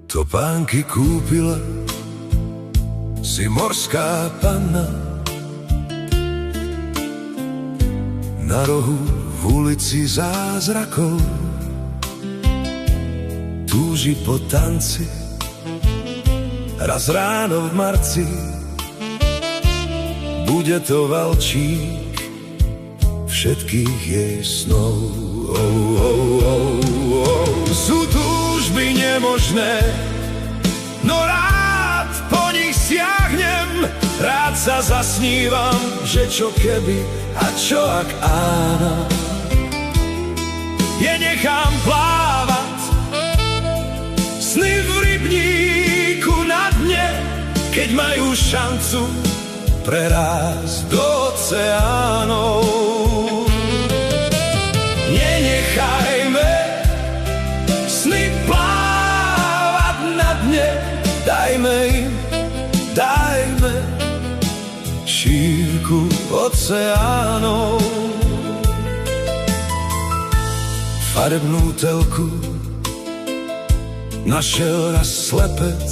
Topánky kúpila si morská panna, na rohu v ulici zázrakov túži po tanci. Raz ráno v marci bude to valčík všetkých jej snov. Sú túžby nemožné, no rád po nich siahnem. Rád sa zasnívam, že čo keby a čo ak áno. Je nechám plávať, sny v rybníku na dne, keď majú šancu prerásť do oceánov. Nenechajme sny plávať na dne, dajme šírku oceánov. Farebnú telku našiel raz slepec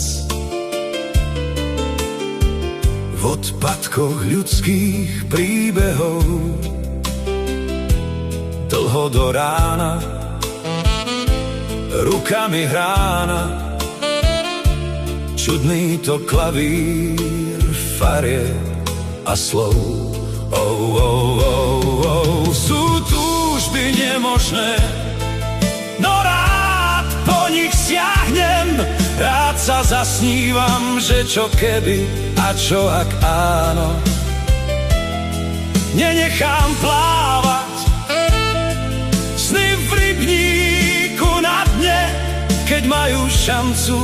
v odpadkoch ľudských príbehov. Dlho do rána rukami hrána, čudný to klavír farieb a slov. Sú túžby nemožné, no rád po nich siahnem. Rád sa zasnívam, že čo keby a čo ak áno. Nenechám plávať sny v rybníku na dne, keď majú šancu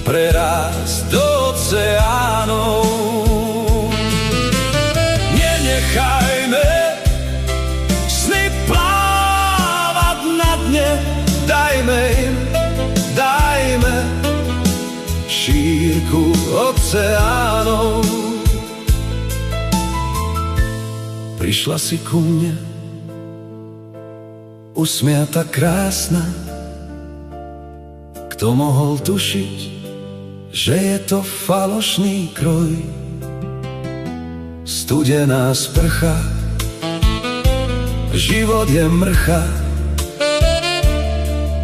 prerásť do oceánov. Nenechajme sny plávať na dne, dajme šírku oceánov. Prišla si ku mne, usmiata krásna. Kto mohol tušiť, že je to falošný kroj? Studená sprcha, život je mrcha,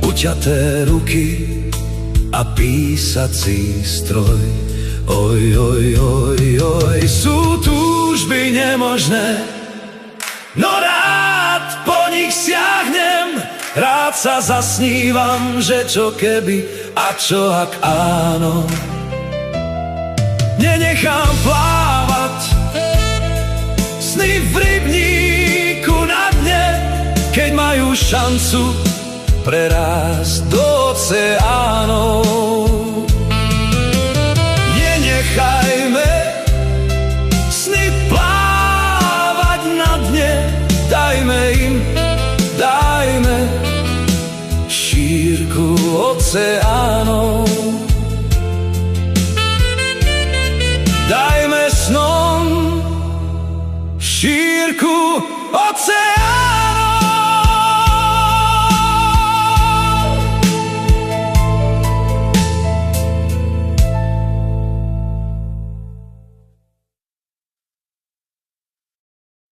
uťaté ruky a písací stroj. Sú túžby nemožné, no rád po nich siahnem. Rád sa zasnívam, že čo keby a čo ak áno. Nenechám plávať sny v rybníku na dne, keď majú šancu prerásť do oceánov. Nenechajme sny plávať na dne, dajme šírku oceánov. Dajme snom šírku oceánov.